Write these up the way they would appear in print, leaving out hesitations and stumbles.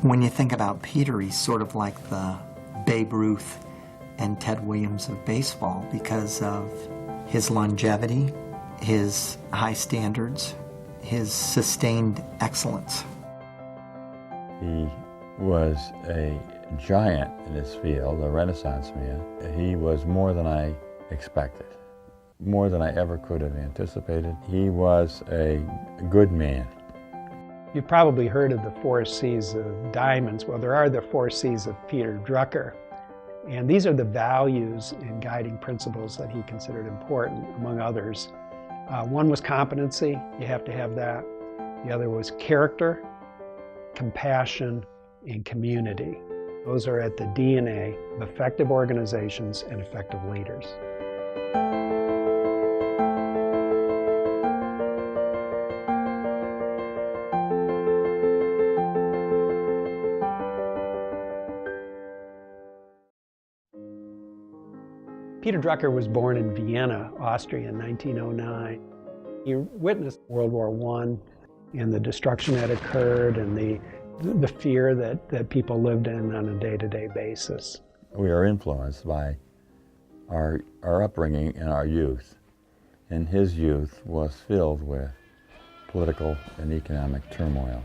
When you think about Peter, he's sort of like the Babe Ruth and Ted Williams of baseball because of his longevity, his high standards, his sustained excellence. He was a giant in his field, a Renaissance man. He was more than I expected, more than I ever could have anticipated. He was a good man. You've probably heard of the 4 C's of diamonds. Well, there are the 4 C's of Peter Drucker. And these are the values and guiding principles that he considered important, among others. One was competency, you have to have that. The other was character, compassion, and community. Those are at the DNA of effective organizations and effective leaders. Peter Drucker was born in Vienna, Austria in 1909. He witnessed World War I and the destruction that occurred and the fear that people lived in on a day-to-day basis. We are influenced by our upbringing and our youth. And his youth was filled with political and economic turmoil.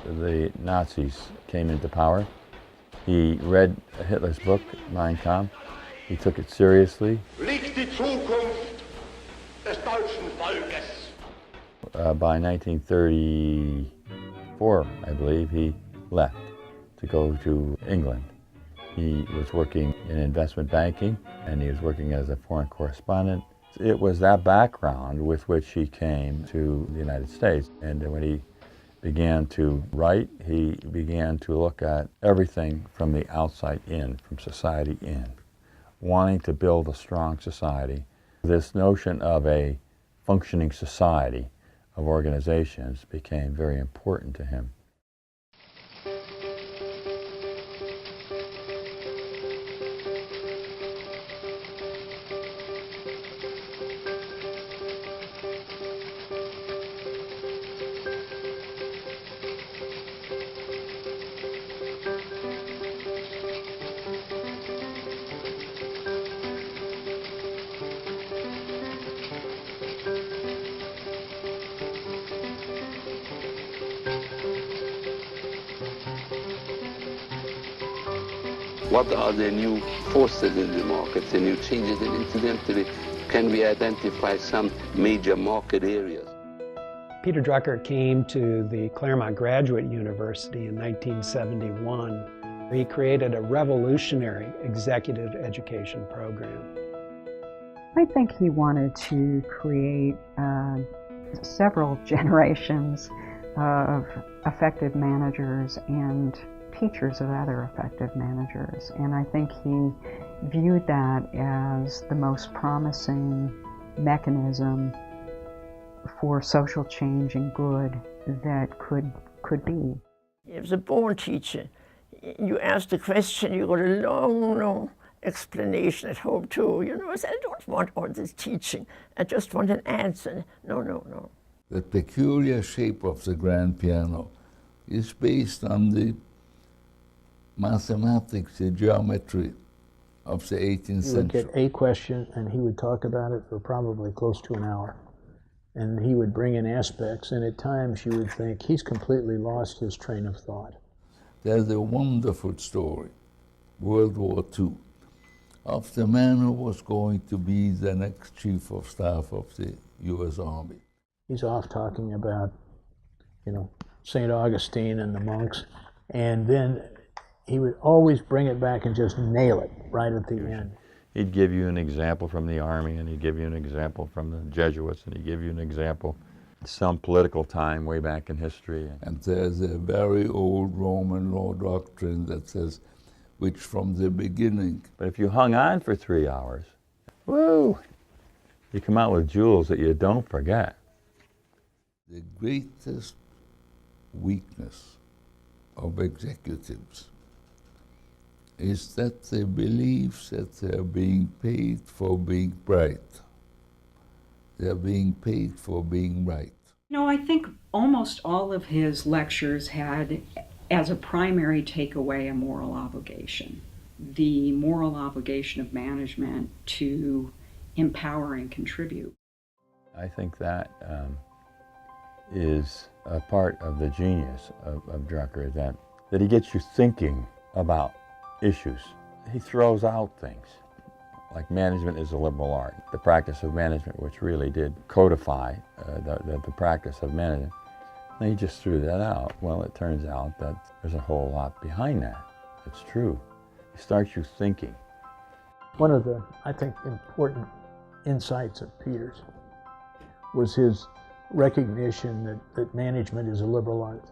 The Nazis came into power. He read Hitler's book, Mein Kampf. He took it seriously. Liegt die Zukunft des deutschen Volkes. By 1934, I believe, he left to go to England. He was working in investment banking, and he was working as a foreign correspondent. It was that background with which he came to the United States. And when he began to write, he began to look at everything from the outside in, from society in, wanting to build a strong society. This notion of a functioning society of organizations became very important to him. What are the new forces in the market, the new changes, and incidentally, can we identify some major market areas? Peter Drucker came to the Claremont Graduate University in 1971. He created a revolutionary executive education program. I think he wanted to create several generations of effective managers and teachers of other effective managers. And I think he viewed that as the most promising mechanism for social change and good that could be. He was a born teacher. You asked a question, you got a long explanation at home too. You know, I said, I don't want all this teaching. I just want an answer. No. The peculiar shape of the grand piano is based on the mathematics, the geometry of the 18th century. He would get a question and he would talk about it for probably close to an hour. And he would bring in aspects, and at times you would think he's completely lost his train of thought. There's a wonderful story, World War II, of the man who was going to be the next chief of staff of the U.S. Army. He's off talking about, St. Augustine and the monks, and then he would always bring it back and just nail it right at the end. He'd give you an example from the Army, and he'd give you an example from the Jesuits, and he'd give you an example some political time way back in history. And there's a very old Roman law doctrine that says, which from the beginning. But if you hung on for 3 hours, woo, you come out with jewels that you don't forget. The greatest weakness of executives is that they believe that they're being paid for being bright. They're being paid for being right. No, I think almost all of his lectures had as a primary takeaway a moral obligation. The moral obligation of management to empower and contribute. I think that is a part of the genius of Drucker, that he gets you thinking about issues. He throws out things. Like management is a liberal art, the practice of management, which really did codify the practice of management. And he just threw that out. Well, it turns out that there's a whole lot behind that. It's true. It starts you thinking. One of the, I think, important insights of Peter's was his recognition that management is a liberal art,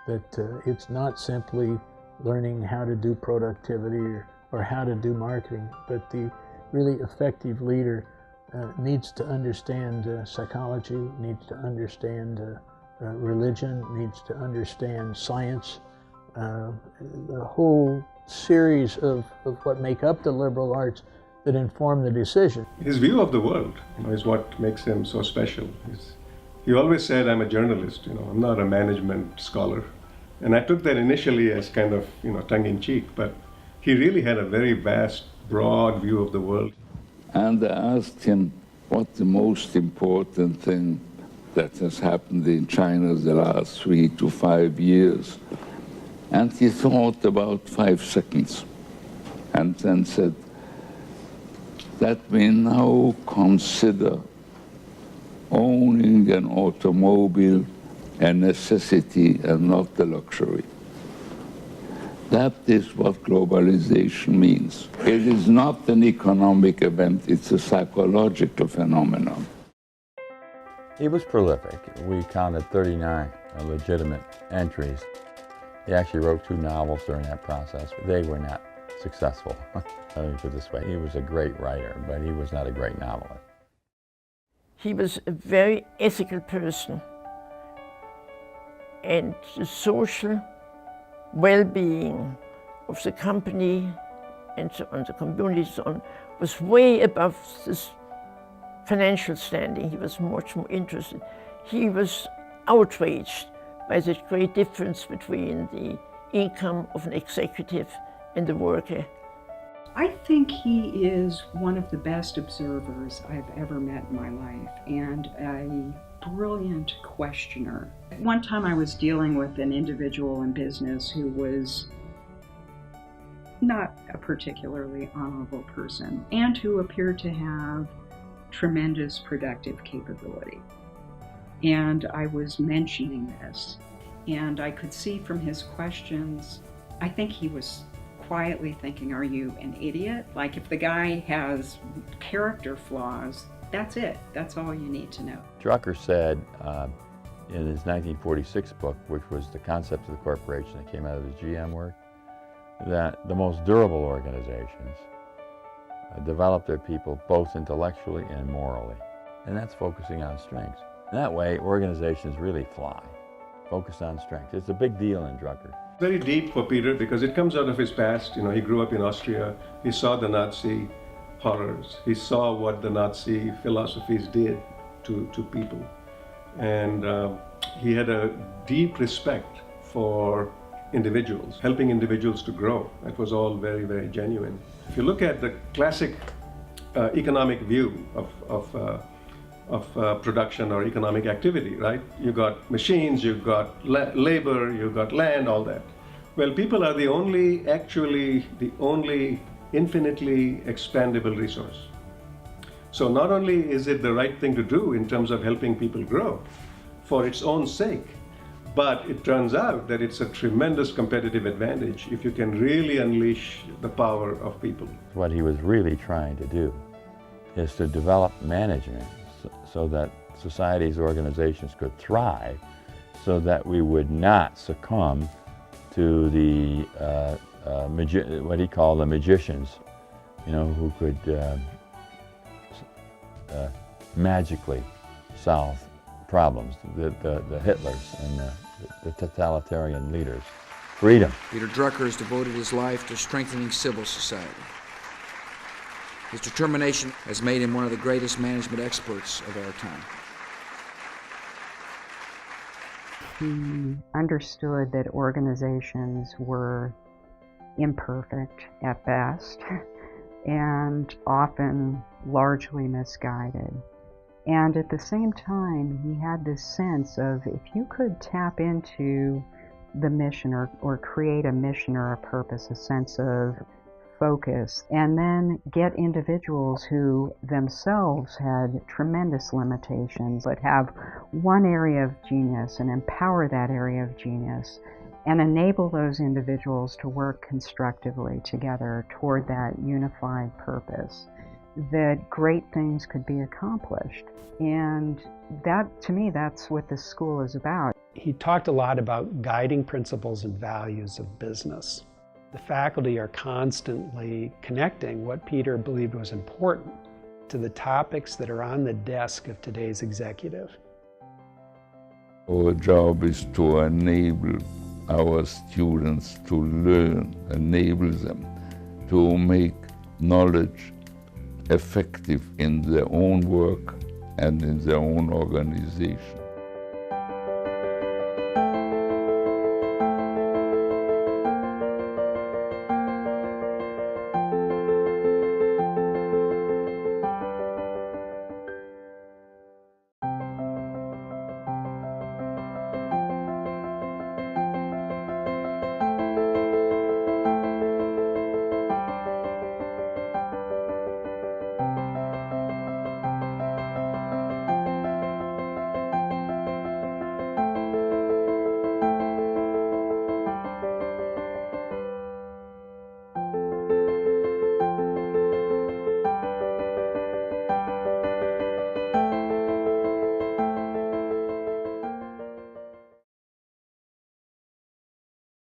that it's not simply learning how to do productivity or how to do marketing, but the really effective leader needs to understand psychology, needs to understand religion, needs to understand science, the whole series of what make up the liberal arts that inform the decision. His view of the world, is what makes him so special. He always said, I'm a journalist, I'm not a management scholar. And I took that initially as kind of, tongue-in-cheek, but he really had a very vast, broad view of the world. And I asked him what the most important thing that has happened in China the last 3 to 5 years. And he thought about 5 seconds and then said that we now consider owning an automobile a necessity and not a luxury. That is what globalization means. It is not an economic event, it's a psychological phenomenon. He was prolific. We counted 39 legitimate entries. He actually wrote 2 novels during that process. They were not successful. Let me put it this way, he was a great writer, but he was not a great novelist. He was a very ethical person, and the social well-being of the company and so on, the community and so on, was way above this financial standing. He was much more interested. He was outraged by the great difference between the income of an executive and the worker. I think he is one of the best observers I've ever met in my life, and a brilliant questioner. One time I was dealing with an individual in business who was not a particularly honorable person and who appeared to have tremendous productive capability. And I was mentioning this, and I could see from his questions, I think he was quietly thinking, are you an idiot? Like, if the guy has character flaws, that's it. That's all you need to know. Drucker said in his 1946 book, which was the concept of the corporation that came out of his GM work, that the most durable organizations develop their people both intellectually and morally. And that's focusing on strengths. That way, organizations really fly, focused on strengths. It's a big deal in Drucker. Very deep for Peter because it comes out of his past. He grew up in Austria. He saw the Nazi horrors. He saw what the Nazi philosophies did to people. And he had a deep respect for individuals, helping individuals to grow. That was all very, very genuine. If you look at the classic economic view of production or economic activity, right? You got machines, you got labor, you got land, all that. Well, people are the only infinitely expandable resource. So not only is it the right thing to do in terms of helping people grow for its own sake, but it turns out that it's a tremendous competitive advantage if you can really unleash the power of people. What he was really trying to do is to develop management so that society's organizations could thrive, so that we would not succumb to the what he called the magicians, who could magically solve problems, the Hitlers and the totalitarian leaders. Freedom. Peter Drucker has devoted his life to strengthening civil society. His determination has made him one of the greatest management experts of our time. He understood that organizations were imperfect at best and often largely misguided. And at the same time, he had this sense of if you could tap into the mission or create a mission or a purpose, a sense of focus, and then get individuals who themselves had tremendous limitations but have one area of genius and empower that area of genius and enable those individuals to work constructively together toward that unified purpose, that great things could be accomplished. And that, to me, that's what this school is about. He talked a lot about guiding principles and values of business. The faculty are constantly connecting what Peter believed was important to the topics that are on the desk of today's executive. Our job is to enable our students to learn, enable them to make knowledge effective in their own work and in their own organization.